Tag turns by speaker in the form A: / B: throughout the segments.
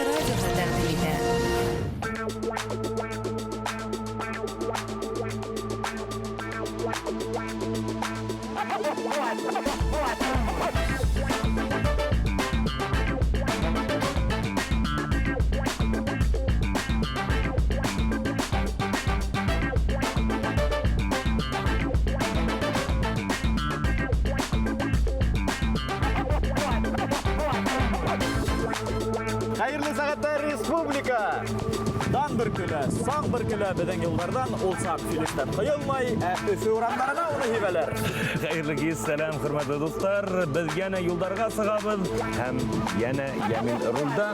A: радиоға тәқдим итә.
B: Қайырлы сағаттар республика! Дан бір күлі, сан бір күлі біден елдардан олсақ филистен қойылмай, өфі ұрандарына оны хебелер.
C: Қайырлы кез, сәлем, құрметті достар. Біз яна юлдарға сығабыз, һәм яна Ямин рулда.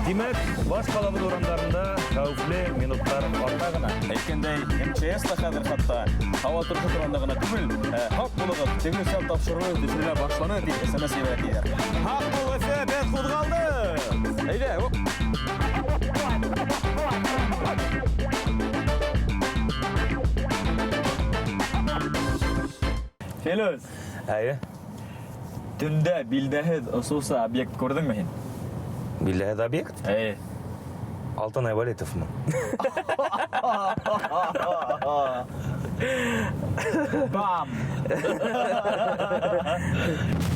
C: Демек, баш қалабыз урандарында қауіфлі минуттар артта ғана.
B: Әйткендей, МЧС та қазір қатта хава тұршы тұрандығына түгіл, хақ болығып, тегінсел тапшыру дүсірілі башланы дейіп SMS ебәтейдер. Хақ бол өфі, бәт құдғалды! Әйде, оп! Фелөз,
C: Әйе,
B: түнді билдәхід ұсусы объект көрдің мә хен?
C: билдәһед объект.
B: Әйе.
C: Алтын Айболитовмын.
B: Бам!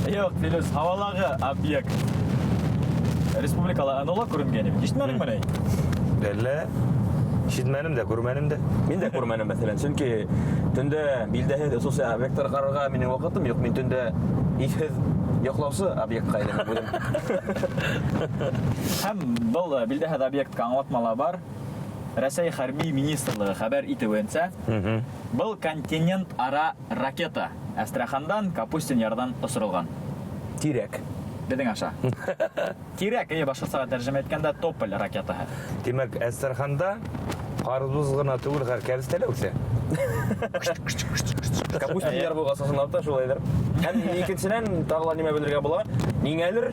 B: Yok, Фелөз, хавалағы объект. Республикалы анола көрінгенім. Ештімәнің мәней?
C: Әлі, шетмәнім де, көрмәнім де.
D: Мен де көрмәнім мәселен, чөнки түнде билдәһед осысы объекттар қарарға менің вақытым юк. Мен түнде ифһез йоқлаусы объект қайдым будым.
B: Һәм бұл билдәһед объектка аңлатмала бар. Рәсәй хәрби министрлыгы хәбәр итеүенсә, бұл континент ара ракета Астрахандан Капустин ярдан осырылған.
D: Тирәк.
B: Бедің аша. Тирәк, башқасыға тәржімә еткенде тополь ракетаһы.
C: Демек, Әстерханда қарызбыз ғына түгіл қар кәбістелі өксе.
D: Капустин яр болға сасынлапта шулайдыр. Һәм екіншіден тағыла неме білдірге бола, неңәлір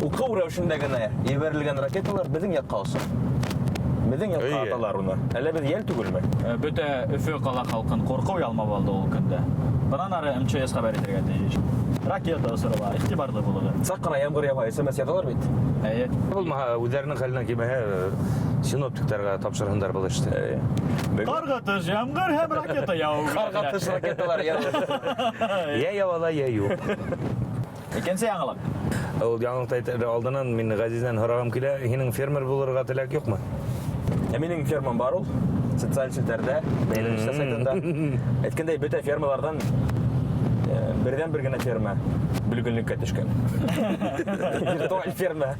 D: ұқау рәвшінде генә ебәрілген ракеталар біздің яққа осы. Біздің яққа
C: Өйе.
D: аталар уны. Әлі біз ел түгілмі?
B: Бөтә Өфө қала халқын қорқау ялма болды ол күнде. Бұдан ары МЧС хәбәр итәргә тиеш. Ракета осырыла, ихтибарлы булыгы.
D: Сақ қана ямғыр ява SMS яталар бит.
B: Әйе.
C: Бұл өздерінің қалынан кемеге синоптиктарға тапшырғандар бұл ішті.
B: Қарғатыш, ямғыр һәм ракета яу.
D: Қарғатыш ракеталар ява.
C: Я явала, я юк.
B: Икенсе яңалап.
C: Ол яңылықты айтар алдынан мен Ғазизден сұрағым келе, сенің фермер болырға тілек жоқ ма?
D: Менің фермам бар ул. Социаль сеттерде, бәйләнештә сайтында. Әйткәндәй, бөтә фермалардан бердән бер генә ферма бүлгенлеккә төшкән. Виртуаль ферма.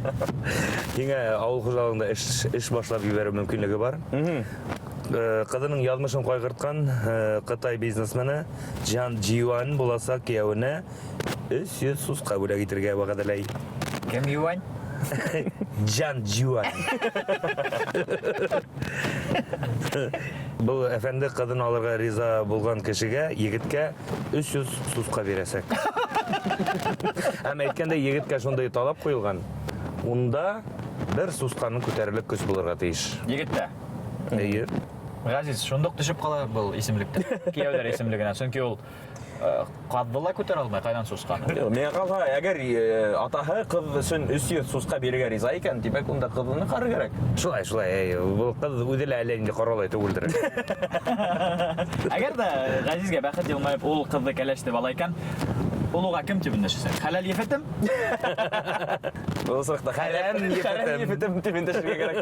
C: Еңә ауыл хуҗалыгында эш башлап ебәрү мөмкинлеге бар. Кызының язмышын кайгырткан Кытай бизнесмени Джан Жиюан буласа кияүне 300 сусқа бүләк итәргә вәгъдәләй.
B: Кем юань?
C: Джан Жиюан. Бұл әфәнде кызын алырга риза булган кешегә егеткә 300 сусқа бирәсәк. Һәм әйткәндә егеткә шундай талап куелган. Унда бер сусқаның күтәрерлек көч булырга тиеш.
B: Егетте.
C: Әйе.
B: Ғазиз, шундук төшүп кала бұл исемлектә. Кияүләр исемлегенә, чөнки ул каддыла күтәрә алмай, кайдан сускан.
D: Мен калга, әгәр атаһы кыз өчен 300 сусқа бирергә риза икән, димәк унда кызны карый кирәк.
C: Шулай, бұл қыз үҙе лә әле инде ҡаралай түгелдер.
B: Әгәр дә Ғазизгә бәхет йылмайып ул кызды кәләште бала икән, ул уға кем тип өндәшәсәк? Хәләл ефетем?
D: Ул сырыкта
C: Хәрәм ефетем
D: дип өндәшергә кирәк.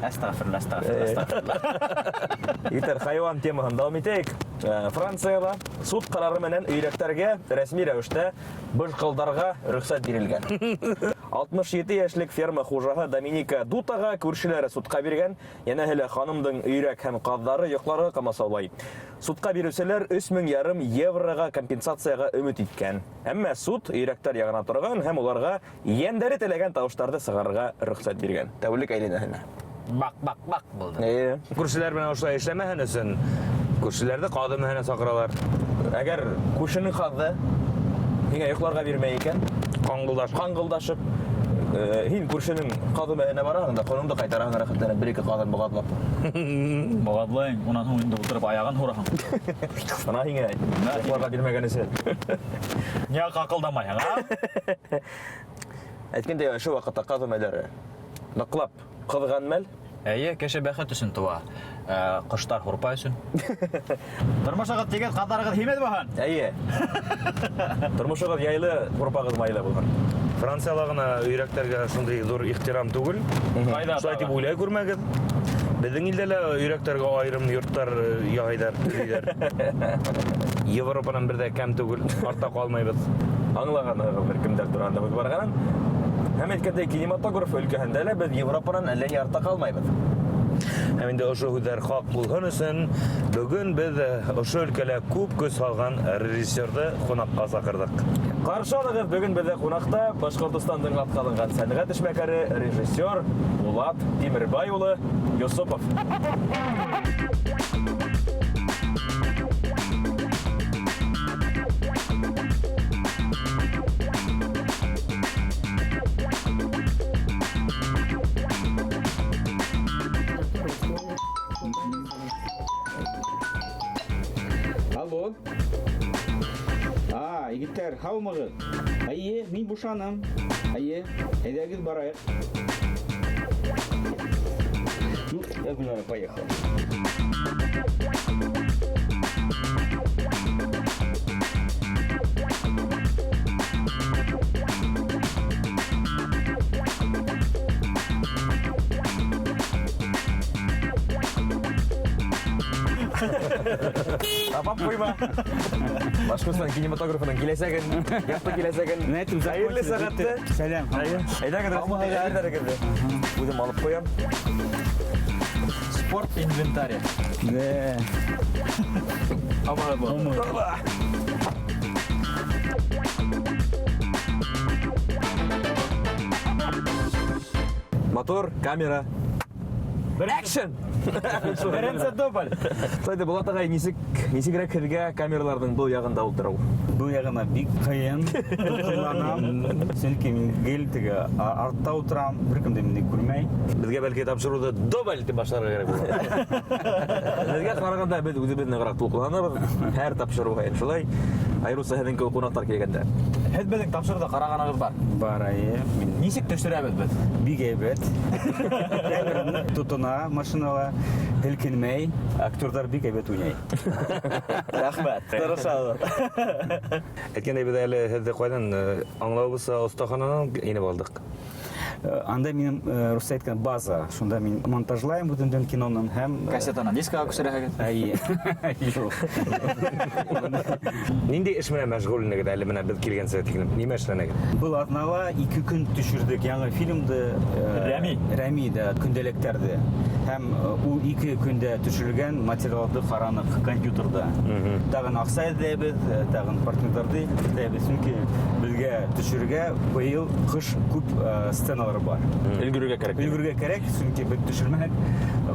B: Астагфирулла.
D: Итер хайван темаһын дәвам итәйек. Францияда суд карары менән өйрәктәргә рәсми рәвештә быжкылдарга рөхсәт бирелгән. 67 яшьлек ферма хуҗаһы Доминика Дутага күршеләре судка биргән, янәһеле ханымдың өйрәк һәм казлары йокларга камасаулай. Судка бирүчеләр 3500 еврога компенсацияга өмет иткән. Әмма суд өйрәктәр ягына торган һәм уларга ендәре теләгән тавышларда сыгарга рөхсәт биргән. Тәүлек әйләнәһенә.
B: Бак булды.
C: Күршеләр белән ошолай эшләмәһен өсөн күршеләрде кады мәһенә сакыралар.
D: Әгәр күршенең кызы һиңа йокларга бирмәй икән, каңгылдашып, һин күршенең кады мәһенә бараһың да кулыңды кайтараһың рәхәтләнеп, бер-ике кадын богатлап.
B: Богатлыйң, унан һуң инде утырып аягын һураһың.
D: Ана һиңә йокларга бирмәгән өсөн.
B: Ниңә какылдамайһың, а?
D: Әйткәндәй, ошо вакытта кыз мәләре ныклап кызган мәл.
A: Әйе, кеше бәхет өсөн туа. Коштар хурпа өсөн. Тормышыгыз тигез, катарыгыз һимез баһан.
D: Әйе. Тормышыгыз яйлы, урпагыз майлы булган.
C: Франциялағына өйрәктәргә шундый зур ихтирам түгел.
A: Кайда?
C: Шулай дип уйлай күрмәгез. Безнең илдә лә өйрәктәргә айрым йорттар яһайдар, өйләр. Европадан бер дә кәм түгел, артта калмайбыз.
D: Аңлаганыгыз бер кемдер турында һүз барганын. Һәм әйткәндәй, кинематограф өлкәһендә лә без Европадан әллә ни артта калмайбыз.
C: Һәм инде ошо һүзләр хак булган өчен бүген без ошо өлкәдә күп көч салган режиссерды кунакка чакырдык.
D: Каршы алыгыз, бүген бездә кунакта Башкортостандың аткаланган сәнгать эшмәкәре, режиссер Булат Тимербай улы Юсупов.
E: Алло. Егеттер, хаумыгыз? Әйе, мин бушаным. Әйе, әйдәгез барайык. Ну, я гуляю, поехал.
D: Апап койма. Башкортстан кинематографының киләсәген, якты киләсәген. Хәерле сәгатьтә.
E: Сәлам.
D: Әйдәгез, рәхмәт. Үзем алып куям.
A: Спорт инвентарь.
E: Да.
D: Мотор, камера. Action!
A: Беренче дубль.
D: Сайды Булат агай нисегрәк һезгә камераларның бу ягында утыру.
E: Бұл яғына бик қиын, қиыланам. Сөнки мин гелтіге артта отырам, бір кімді менде күрмәй.
C: Безгә бәлки тапшыруды дубль дип башларга кирәк булыр.
D: Безгә караганда без үзебезне ныграк тулкынланабыз. Һәр тапшыруга шулай. Айрылса һеҙҙең кеүек ҡунаҡтар килгәндә.
A: Һеҙ беҙҙең тапшырыуҙа ҡарағанығыҙ бар.
E: Бар, әйе. Мин
A: Нисек төшөрәбеҙ беҙ?
E: бик әйбәт. Камераны тотона машинала, һелкенмәй. Актерҙар бик әйбәт уйнай.
D: Рәхмәт. Тырышабыҙ.
C: Әйткәндәй, без әле һеҙҙе ҡайҙан аңлауыбыҙса оҫтахананан инеп алдыҡ.
E: Анда минем русса әйткән база. Шунда мин монтажлайым бүтән киноның һәм
A: Кассетаны дискаға күсерәһегеҙ.
E: әйе. Юк.
C: Ниндәй эш менән мәшғүл инегеҙ әле менә беҙ килгәнсә тиклем? Нимә эшләнегеҙ?
E: Был атнала 2 көн төшөрдек яңы фильмды. Рәми да көндәлектәрде. Һәм ул 2 көндә төшөрелгән материалды ҡараныҡ компьютерда. Тагын аҡса эҙләйбеҙ, тагын партнерҙарҙы эҙләйбеҙ. Сөнки беҙгә төшөргә быйыл ҡыш күп сценалар бар.
D: Өлгөрөргә кәрәк.
E: Өлгөргә кәрәк, сөнки беҙ төшөрмәһәк,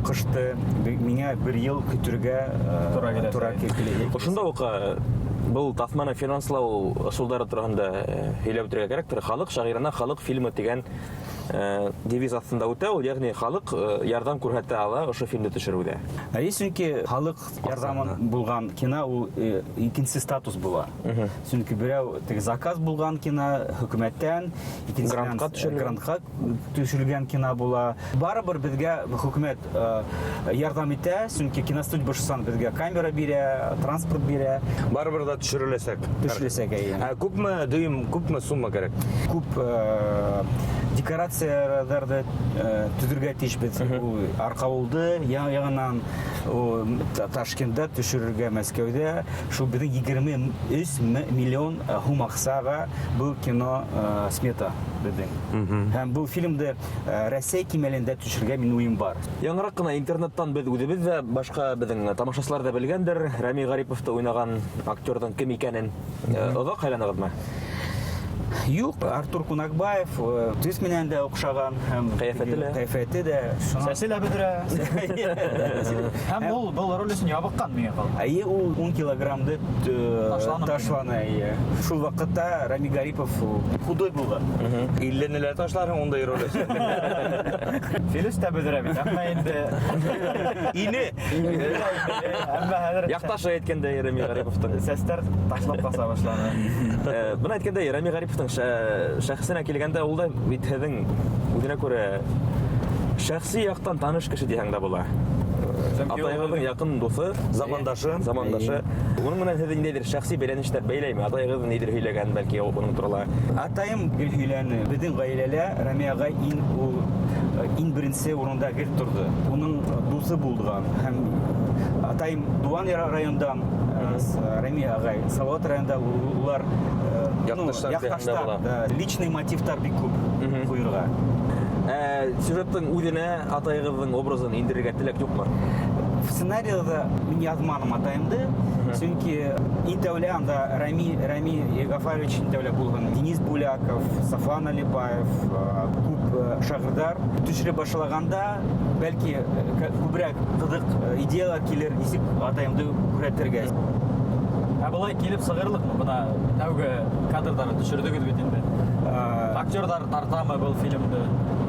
E: ҡышты миңә 1 йыл көтөргә тура килә.
D: Ошонда уҡ был таҫманы финанслау ысулдары тураһында һөйләп үтергә кәрәктер. Халык шағирына халык фильмы тигән девиз аҫтында үтә, ул ягъни халык ярҙам күрһәтә ала ошо фильмды төшөрөүҙә.
E: Әйе, сөнки халык ярҙамы булған кино ул икенсе статус була. Сөнки берәү теге заказ булған кино хөкүмәттән, икенсенән грантка төшөрөлгән кино була. Барыбер безгә хөкүмәт ярдәм итә, сөнки киностудия башысан безгә камера бирә, транспорт бирә.
C: Барыбер да төшөрөләсәк.
E: Төшөрөләсәк, әйе.
C: Күпме дөйем, күпме сумма кәрәк?
E: Күп декорацияларҙы төҙөргә тейешбеҙ. Арҡауылды яңынан Ташкентта төшөрөргә Мәскәүҙә. Шул беҙҙең 23 миллион һум аҡсаға был кино смета беҙҙең. Һәм был фильмды Рәсәй кимәлендә төшөргә мин уйым бар.
D: Яңыраҡ ҡына интернеттан беҙ үҙебеҙ ҙә башҡа беҙҙең тамашасылар ҙа белгәндер. Рәми Ғариповты уйнаған актерҙың кем икәнен. Оҙаҡ һайланығыҙмы?
E: Юҡ, Артур Кунакбаев төс менән дә оҡшаған һәм ҡиәфәте дә.
A: Сәсе лә бөҙрә. Һәм был роль өсөн ябыҡҡан миңә ҡала.
E: Әйе, ул 10 килограммды ташланы. Шул ваҡытта Рами Гарипов худой булған.
C: 50-неләр ташларың ундай роль өсөн.
A: Филис тә бөҙрә бит. Әммә инде
C: Ине.
D: Яҡташы әйткәндәй Рами Ғариповтың.
A: сәстәр ташлап баса башланы.
D: Бына әйткәндәй Рами Ғарипов Гариповтың шәхсенә килгәндә ул да бит һеҙҙең үҙенә күрә шәхси яҡтан таныш кеше тиһәң дә була. Атайығыҙҙың яҡын дуҫы,
C: Замандашы.
D: Уның менән һеҙ ниндәйҙер шәхси бәйләнештәр бәйләйме? Атайығыҙ ниҙер һөйләгән, бәлки уның турала.
E: Атайым гел һөйләне. Беҙҙең ғаиләлә Рәмиә ағай иң беренсе урында гел торҙо. Уның дуҫы булған. Һәм атайым Дуан райондан, Рәмиә ағай Салауат районда, улар яҡташтар. Личный мотивтар бик күп ҡуйырға.
D: Сюжеттың үҙенә атайығыҙҙың образын индерергә теләк юҡмы?
E: В сценарийҙа мин яҙманым атайымды, сөнки иң тәүле анда Рами Гафарович иң тәүле булған. Денис Буляков, Сафлан Алибаев, күп шағирҙар төшөрә башлағанда, бәлки күберәк ҡыҙыҡ идеялар килер, нисек атайымды күрһәтергә.
A: Былай килеп сығырлыҡмы? Бына тәүге кадрҙарын төшөрҙөгөҙ бит инде. Актерҙар тартамы был фильмды?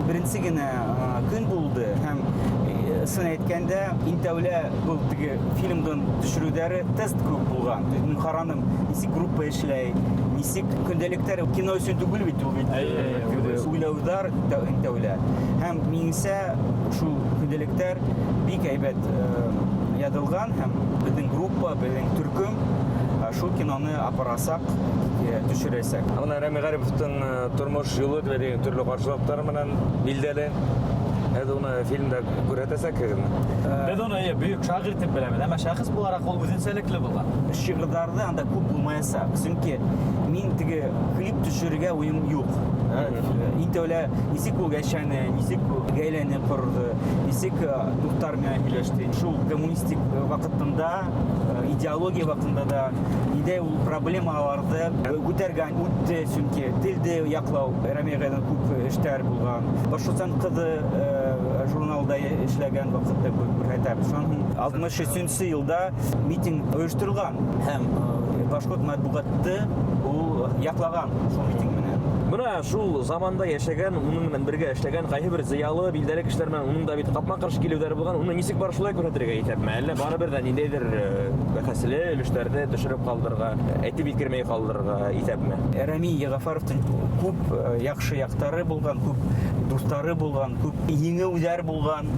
E: Беренсе генә көн булды һәм ысын әйткәндә иң тәүле был теге фильмдың төшөрөүҙәре тест күп булған. Мин ҡараным, нисек группа эшләй, нисек көндәлектәр кино өсөн түгел бит ул бит. Уйлауҙар иң тәүле. Һәм минеңсә шул көндәлектәр бик әйбәт яҙылған һәм беҙҙең группа, беҙҙең төркөм шул киноны апарасаҡ, төшөрәсәк.
C: Ана Рәми Ғариповтың тормош юлы төрлө ҡаршылыҡтар менән билдәле. Һеҙ уны фильмда күрһәтәсәкһегеҙме?
A: Беҙ уны бөйөк шағир тип беләбеҙ, әммә шәхес булараҡ ул үҙенсәлекле булған.
E: Шиғырҙарҙы анда күп булмаясаҡ, сөнки мин теге клип төшөрөргә уйым юҡ. Иң тәүле нисек ул йәшәне, нисек ғаиләне ҡорҙо, нисек дуҫтар менән һөйләште. Шул коммунистик ваҡытында, идеология ваҡытында да ниндәй ул проблемаларҙы күтәргән үтте, сөнки телде яҡлау Рәмиә ағайҙың күп эштәр булған. Башҡортостан ҡыҙы журналда эшләгән ваҡытта күрһәтәбеҙ. Шуның 63-нче йылда митинг ойошторолған һәм башҡорт матбуғатты ул яҡлаған шул митинг менән.
D: Бына шул заманда йәшәгән, уның менән бергә эшләгән ҡайһы бер зыялы, билдәле кешеләр менән уның да бит ҡапма-ҡаршы килеүҙәре булған. Уны нисек бар шулай күрһәтергә итәпме? Әллә барыбер ҙә ниндәйҙер бәхәсле өлөштәрҙе төшөрөп ҡалдырырға, әйтеп иткермәй ҡалдырырға итәпме?
E: Рәми Гафаровтың күп яҡшы яҡтары булған, күп дуҫтары булған, күп еңеүҙәр булған.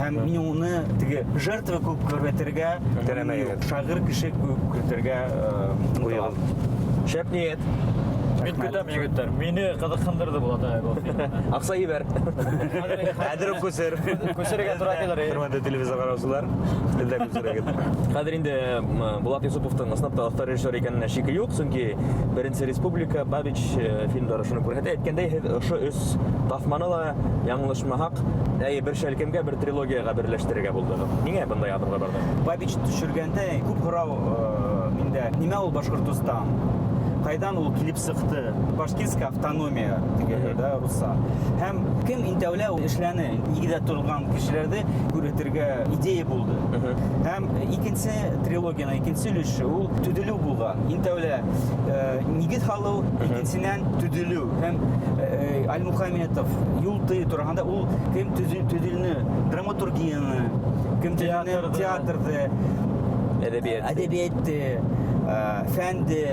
E: Һәм мин уны теге жертва күп күрһәтергә, шағир кеше күп күрһәтергә уйлам.
D: Шәп ниәт.
A: Мин көтәм, егеттәр. Мине ҡыҙыҡһындырҙы был атай был фильм.
D: Аҡса ебәр.
C: Әҙер күсер.
A: Күсерергә тура килер.
C: Хөрмәтле телевизор ҡараусылар, һеҙ дә күсерегеҙ.
D: Хәҙер инде Булат Юсуповтың ысынлап та оҫта режиссер икәненә шике юҡ, сөнки Беренсе Республика, Бабич фильмдары шуны күрһәтә. Әйткәндәй, һеҙ ошо өс таҫманы ла яңылышмаһаҡ, бер шәлкемгә, бер трилогияға берләштерергә булдығыҙ. Ниңә бындай аҙымға барҙы?
E: Бабич төшөргәндә күп һорау миндә. Нимә ул Башҡортостан? Ҡайҙан ул килеп сыҡты? Башкирская автономия тигәндә, да, руса. Һәм кем иң тәүле эшләне? Нигеҙҙә торған кешеләрҙе күрһәтергә идея булды. Һәм икенсе трилогияның икенсе өлөшө ул төҙөлөү булған. Иң тәүле нигеҙ һалыу, икенсенән төҙөлөү. Һәм Альмухаметов юлты тураһында ул кем төҙөлөнө, драматургияны, кем төҙөлөнө, театрҙы, әҙәбиәтте, фәнде.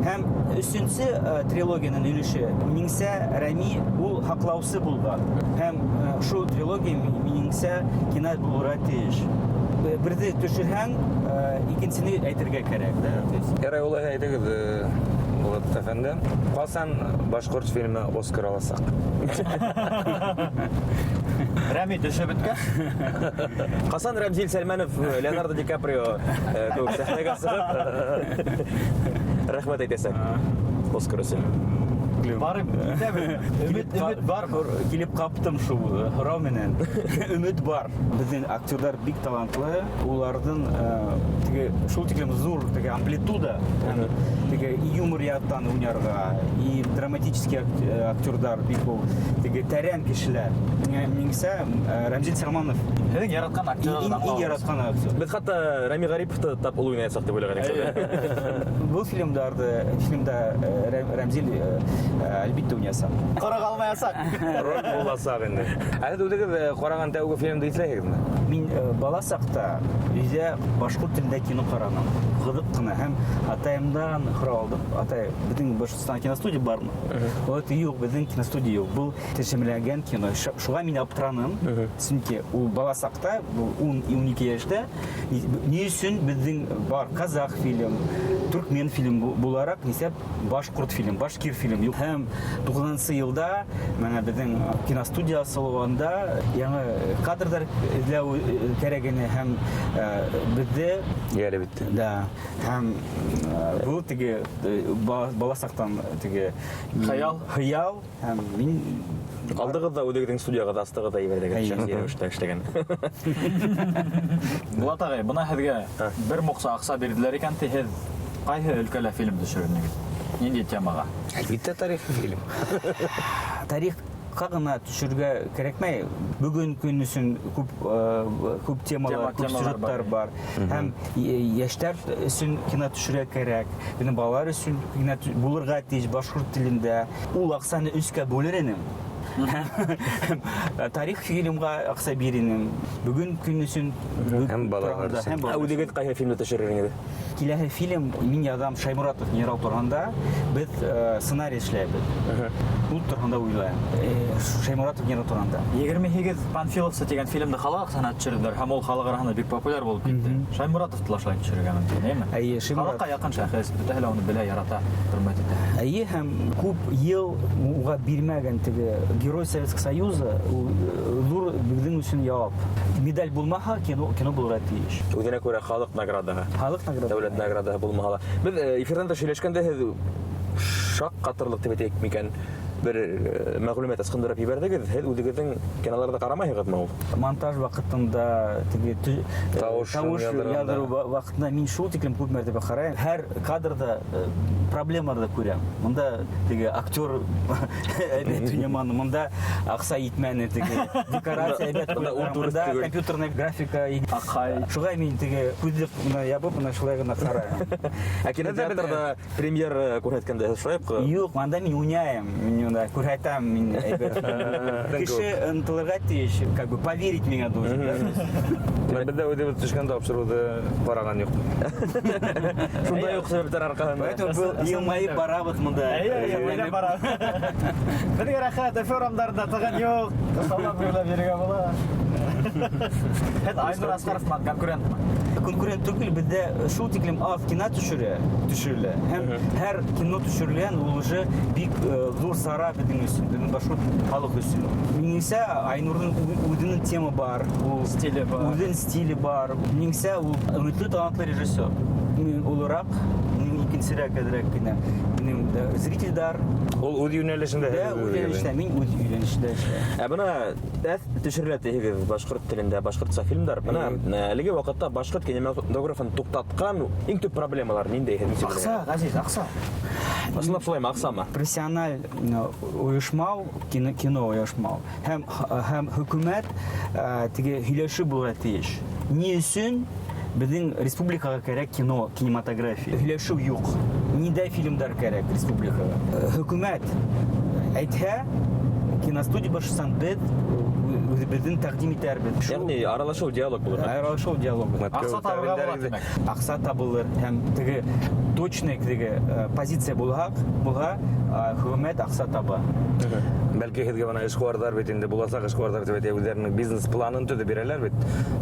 E: Һәм өсөнсө трилогияның өлөшө минеңсә Рәми ул һаҡлаусы булған. Һәм шул трилогия минеңсә кино булырға тейеш. Берҙе төшөрһәң, икенсене әйтергә кәрәк.
C: Ярай, улай әйтегеҙ, Булат әфәнде. Ҡасан башҡорт фильмы Оскар аласаҡ?
A: Рәми төшөп бөткән.
D: Ҡасан Рәмзил Сәлмәнов, Леонардо Ди Каприо кеүек сәхнәгә сығып рәхмәт әйтәсәк Оскар өсөн.
A: Барып китәбеҙ. Өмөт бар.
E: Килеп ҡаптым шул һорау менән. Өмөт бар. Беҙҙең актерҙар бик талантлы. Уларҙың шул тиклем зур амплитуда, юмор яттан уйнарға, и драматизация политический актердар, бик ул теге тәрән кешеләр. Минеңсә, Рамзил Сарманов
A: Һеҙҙең яратҡан актерығыҙ
E: иң яраткан актер.
D: Без хатта Рами Гариповты тап ул уйнаясак дип уйлаган идек.
E: Был фильмда Рамзил әлбиттә уйнаса.
A: Ҡара ҡалмаясаҡ.
C: Роль буласак инде. Әле үдегез ҡараган тәүге фильмды иҫләйһегеҙме?
E: Мин бала саҡта өйҙә башҡорт телендә кино ҡараным. Ҡыҙыҡ ҡына һәм атайымдан һорау алдым. Атай, беҙҙең Башҡортостанда киностудия бармы? Ул әйтте, юҡ, беҙҙең киностудия юҡ. Был тәржемәләнгән кино. Шуға мин аптыраным. Сөнки ул бала саҡта, 10-12 йәштә, ни өсөн беҙҙең бар казах фильм, түркмен фильм булараҡ, нисә башҡорт фильм, башкир фильм юҡ. Һәм 90-нсы йылда менә беҙҙең киностудия асылыуында яңы кадрҙар эҙләү кәрәгене һәм беҙҙе
C: Яле бит.
E: да һәм был теге бала саҡтан теге
A: Хыял.
E: һәм мин
D: Алдығыҙ да үҙегеҙҙең студияға астығыҙ да ебәрҙегеҙ шәхси рәүештә эшләгән.
A: Булат ағай, бына һеҙгә бер моҡса аҡса бирҙеләр икән, һеҙ ҡайһы өлкәлә фильм төшөрөнөгөҙ? Ниндәй темаға?
C: Әлбиттә тарихи фильм.
E: тарихҡа ғына төшөргә кәрәкмәй. Бөгөн көн өсөн күп темалар, күп сюжеттар бар. Һәм йәштәр өсөн кино төшөргә кәрәк. Беҙҙең балалар өсөн кино булырға тейеш башҡорт телендә. Ул аҡсаны 3-кә бүлер инем. Тарих фильмға аҡса бир инем. Бөгөн көн өсөн
C: Һәм балалар өсөн.
D: Үҙегеҙ ҡайһы фильмды төшөрөр инегеҙ?
E: Киләһе фильм мин яҙам Шаймуратов генерал торғанда беҙ сценарий эшләйбеҙ. Ул торғанда уйлайым. Шаймуратов генерал торғанда.
A: 28 Панфиловсы тигән фильмды халыҡ аҡсаһына төшөрҙөләр һәм ул халыҡ араһында бик популяр булып китте. Шаймуратовты ла шулай төшөрөргә мөмкин, әйме?
E: Әйе, Шаймуратов.
A: Халыҡҡа яҡын шәхес, бөтәһе лә уны белә, ярата, хөрмәт итә.
E: Әйе, һәм күп йыл уға бирмәгән теге Герой Советского Союза ул ҙур беҙҙең өсөн яуап. Медаль булмаһа, кино булырға тейеш.
D: Үҙенә күрә халыҡ наградаһы.
E: Халыҡ награда.
D: Дәүләт наградаһы булмаһа ла. Беҙ эфирҙан тыш һөйләшкәндә һеҙ шаҡ ҡатырлыҡ тип әйтәйек микән? Бер мәғлүмәт ысҡындырып ебәрҙегеҙ. Һеҙ үҙегеҙҙең киноларҙы ҡарамайһығыҙмы ул?
E: Монтаж ваҡытында теге тауыш яҙырыу ваҡытында мин шул тиклем күп мәртәбә ҡарайым. Һәр кадрҙа проблемаларҙы күрәм. Мында теге актер әйбәт уйнаманы, мында аҡса етмәне, теге декорация әйбәт ҡуйған, мында компьютерная графика аҡһай. Шуға мин теге күҙҙе ябып, шулай ғына ҡарайым.
D: Ә кинотеатрҙа премьер күрһәткәндә һеҙ шулай уҡ?
E: Юҡ, мында мин уйнайым, мин күрһәтәм, мин әйбәт. Кеше ынтылырға тейеш, как бы поверить миңә должен.
C: Беҙ ҙә үҙебеҙ төшкән тапшырыуҙы ҡараған юҡ.
D: Шундай уҡ сәбәптәр арҡаһында.
E: Поэтому был йылмайып барабыҙ мында.
A: Әйе, бара. Беҙгә рәхәт, форумдарында тыған юҡ. Салап уйлап йөрөргә була. Һеҙ Айнур Асҡаровтан конкурентмы?
E: Конкурент түгел, беҙҙә шул тиклем аҙ кино төшөрөлә. Һәм һәр кино төшөрөлгән ул уже бик ҙур сара беҙҙең өсөн, беҙҙең башҡорт халыҡ өсөн. Минеңсә, Айнурҙың үҙенең тема бар,
A: Стиле бар.
E: үҙенең стиле бар. Минеңсә, ул өмөтлө талантлы режиссер. Мин улараҡ, икенсерәк әҙерәк кенә минең зрительдар.
C: Ул үҙ йүнәлешендә.
E: Мин үҙ йүнәлешендә эшләйем.
D: Ә бына төшөрөлә тиһегеҙ башҡорт телендә, башҡортса фильмдар. Бына әлеге ваҡытта башҡорт кинематографын туҡтатҡан иң төп проблемалар ниндәй?
A: Аҡса, Ғәзиз, аҡса.
D: Ысынлап шулаймы, аҡсамы?
E: Профессиональ ойошмау, кино ойошмау. Һәм хөкүмәт теге һөйләшеү булырға тейеш. Ни өсөн беҙҙең республикаға кәрәк кино, кинематография? Һөйләшеү юҡ. Ниндәй фильмдар кәрәк республикаға? Хөкүмәт әйтһә, киностудия башласаң беҙҙең тәҡдим итәрбеҙ.
D: Йәғни аралашыу, диалог булыр.
E: Аралашыу диалогы.
A: Аҡса табырға була, тимәк.
E: Аҡса табылыр һәм теге точный теге позиция булһа, хөкүмәт аҡса таба.
C: Бәлки һеҙгә бына эшҡыуарҙар бит инде буласаҡ эшҡыуарҙар тип әйтә, үҙҙәренең бизнес планын төҙөп бирәләр бит.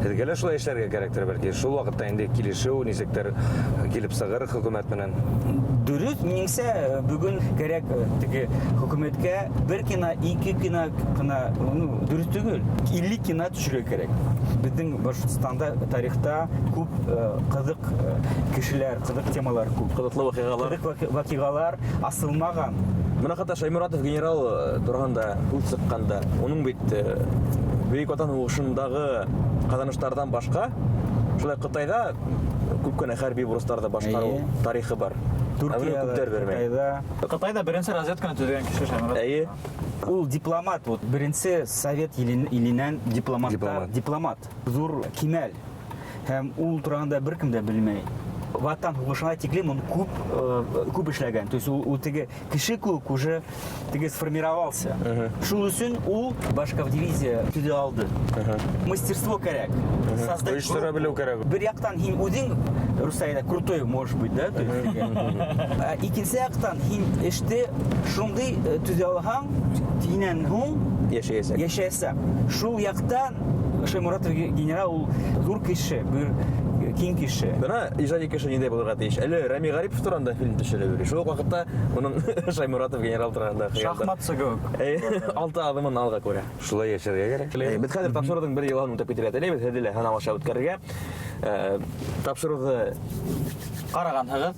C: Һеҙгә лә шулай эшләргә кәрәктер бәлки. Шул ваҡытта инде килешеү, нисектер килеп сығыр хөкүмәт менән.
E: Дөрөҫ, минеңсә, бөгөн кәрәк теге хөкүмәткә бер кино, ике кино ғына дөрөҫ түгел. 50 кино төшөргә кәрәк. Беҙҙең Башҡортостанда тарихта күп ҡыҙыҡ кешеләр, ҡыҙыҡ темалар күп.
D: Ҡыҙыҡлы ваҡиғалар.
E: Ҡыҙыҡ ваҡиғалар асылмаған.
D: Бына хатта Шаймуратов генерал торғанда, һүҙ сыҡҡанда, уның бит Бөйөк Ватан һуғышындағы ҡаҙаныштарҙан башҡа, шулай Ҡытайҙа күп кенә хәрби бурыстарҙы башҡарыу тарихы бар. Түркияда,
B: күптер бермей.
D: Кытайда.
A: Кытайда беренче разведканы төзегән кеше Шаймурат.
D: Әйе.
E: Ул дипломат, вот беренче совет иленнән дипломат. Зур кимәл. Һәм ул турында беркем дә белмәй. Ватан һугышына тиклем ул күп эшләгән. То есть ул теге кеше күк уже теге сформировался. Шул өчен ул башка дивизия төзә алды. Мастерство кирәк. Создать
C: Оештыра белү кирәк.
E: Бер яктан һин үзең Русайда крутой может быть, да? То есть икенче яктан һин эште шундый төзә алгаң, тинән һуң
D: Яшәясәк.
E: яшәсәң. Шул яктан Шаймуратов генерал ул зур кеше, бер киң кеше.
D: Бына ижади кеше ниндәй булырга тиеш? Әле Рами Гарипов турында фильм төшерә бирә. Шул вакытта уның Шаймуратов генерал турында
A: Шахмат сыгы.
D: 6 адымын алга күрә.
C: Шулай яшәргә кирәк.
D: Без хәзер тапшырудың 1 елын үтеп китәргә теләйбез. Һәдилә һәм аша үткәрергә. Тапшыруды
A: Караганһыгыз.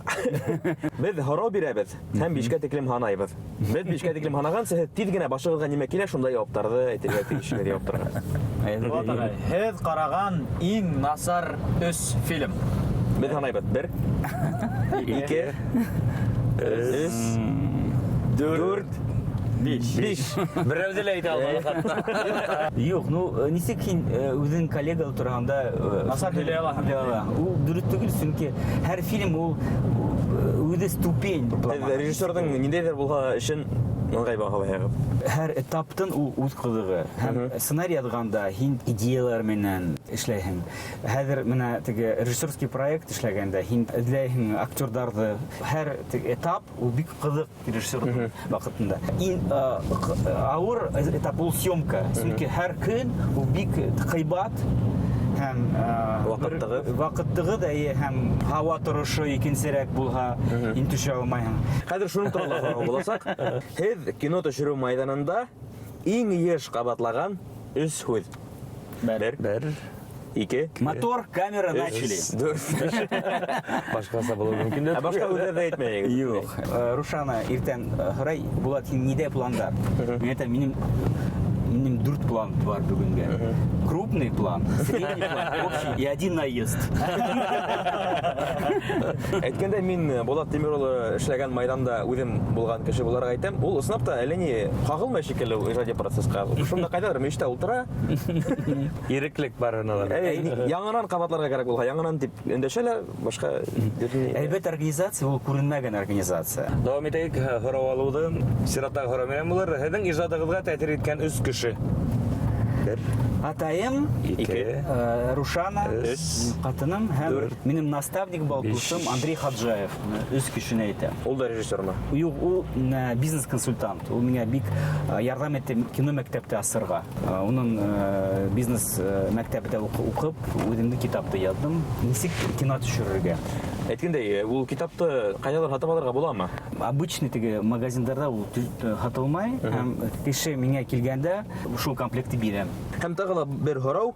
D: без һорау бирәбез һәм 5кә тиклем һанайбыз. Без 5кә тиклем һанаган сез тиз генә башыгызга нимә килә шундай яптарды әйтергә тиешсез яптырга.
A: Һез караган иң насар 3 фильм.
D: Без һанайбыз. 1 2 3 4 5.
C: Берәүдә лә әйтә алмады хатта.
E: Юк, ну нисек һин үзең коллега турында
A: Насар һөйләй алаһың.
E: Ул дөрес түгел, чөнки һәр фильм ул үзе ступень.
D: Режиссердің ниндәйдер булһа өчен ыңгай багалайбыз.
E: Һәр этаптан ул үз кызыгы. Һәм сценарий язганда һин идеялар менән эшләйһең. Хәзер менә теге режиссерский проект эшләгәндә һин эзләйһең актерларны. Һәр этап ул бик кызык режиссерның вакытында. Иң авыр этап ул съемка. Чөнки һәр көн ул бик кыйбат һәм вакыттыгы да һәм һава торышы икенчерәк булһа ин төшә алмайһың.
D: Хәзер шуның турында сорау буласак, һез кино төшерү майданында иң еш кабатлаган 3 сүз. 1 2
E: Мотор, камера, начали.
D: 4
C: Башкасы булыр мөмкин дә.
D: Башка үзләрдә әйтмәйек.
E: Юк. Рушана иртән һорай, Булат, һин нидә пландар? Мин әйтәм, минем 4 план бар бүгенгә. Крупный план, средний план, общий и один наезд.
D: Әйткәндә мин Булат Тимирулы эшләгән майданда үзем булган кеше буларак әйтәм, ул ысынапта әле ни кагылмай шикелле иҗади процесска. Шунда кайдадыр мичтә утыра.
C: Иреклек бар аналар.
D: Яңанан кабатларга кирәк булса, яңанан дип өндәшәләр, башка
E: Әлбәттә организация ул күренмәгән организация.
C: Дәвам итәйек һорау алуды. Сираттагы һорау менән булыр. Һезнең иҗатыгызга тәэсир иткән 3 кеше. 1
E: Атайым,
C: 2
E: Рушана, хатыным һәм минем наставник балкушым Андрей Хаджаев. 3 кешене әйтәм.
D: ул да режиссерма.
E: Юк, ул бизнес-консультант. Ул миңа бик ярдәм итте кино мәктәптә асырга. Уның бизнес мәктәбендә укып, үземне китапты яздым. Нисек кино төшерергә?
D: Әйткәндәй, ул китапты кайдадыр сатып алырга буламы?
E: Обычный теге магазиндарда ул сатылмай, һәм кеше миңа килгәндә шул комплектты бирәм.
D: Һәм тагы бер һорау.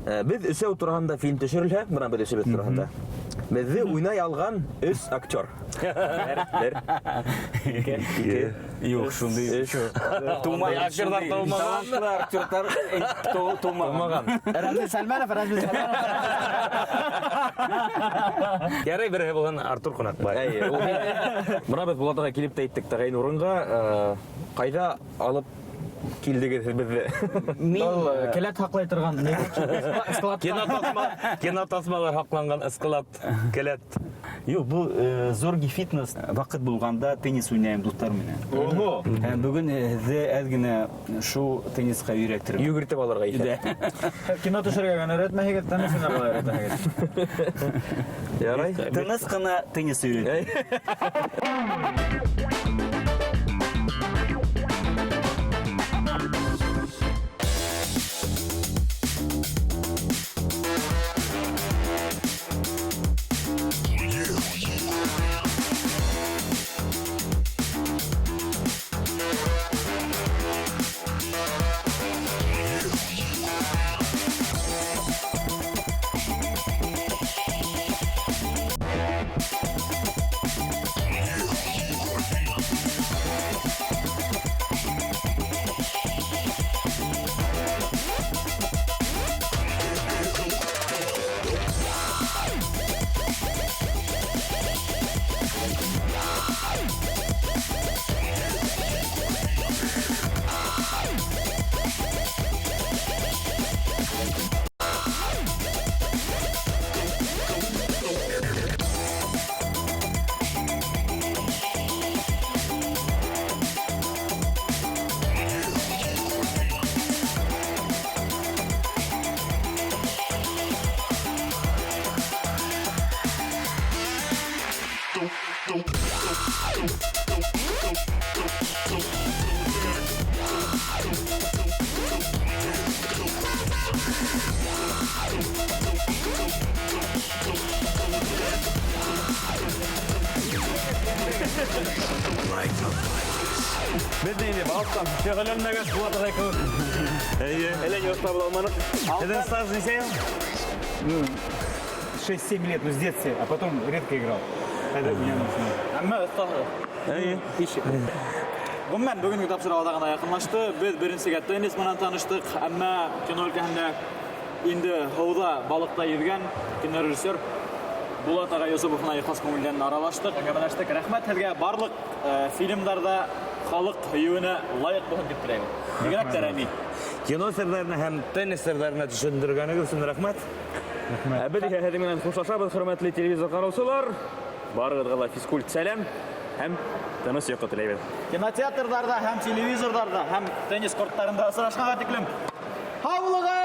D: Без өсәү турында фильм төшерелһә, бына без өсәбез турында. Безне уйнай алган 3 актер. 1 2
E: Юк, шундый. Тумаган
C: Актердар тумаган.
E: Актердар тумаган.
A: Рәмзи Сәлманов, Рәмзи Сәлманов.
C: Ярый бере булган Артур Кунакбай.
D: Бына без Булатга килеп тә әйттек тагын урынга, кайда алып килдегез безне.
A: Ул келәт хаклай торган склад.
C: Кино тасмалар хакланган эскалат келәт.
E: Юк, бу зорги фитнес вакыт булганда теннис уйнайм дуслар менән.
A: Ого.
E: Һәм бүген әз генә шул тенниска өйрәттереп.
D: Йөгертеп алырга итә.
A: Кино төшерергә өйрәтмәһегез, теннисны булай өйрәтәһегез.
D: Ярый.
E: Тыныс кына теннис өйрәт.
B: Biz de inip alsam şeğlenmege Булат ағай кебек. Эле йортта була алманык.
E: Этот стаж не сеял? 6-7 лет, ну с детства, а потом редко играл. Это меня нужно.
A: Әмма Гомман бүгінгі тапшырық алдағына яқынлашты. Біз біріншіге теннис менен таныштық. Әмма кино өлкәһендә инде һауда балыкта йөҙгән кинорежиссер Булат ағай Йосыповна ихлас күңелдән аралаштык, әңгәмәләштек. Рәхмәт һеҙгә барлык фильмдарда халык һөйөүенә лайыҡ булһын дип теләйбез. Бигерәк тә Рәми.
C: Кино серләренә һәм теннис серләренә төшөндергәнегез өчен рәхмәт.
D: Біз һеҙ менән хушлашабыҙ, хөрмәтле телевизор ҡараусылар. Барығыҙға ла физкульт сәләм һәм тыныс йоҡо теләйбеҙ.
A: Кинотеатрдарда һәм телевизордарда һәм теннис корттарында осрашҡанға тиклем һаулығыҙ!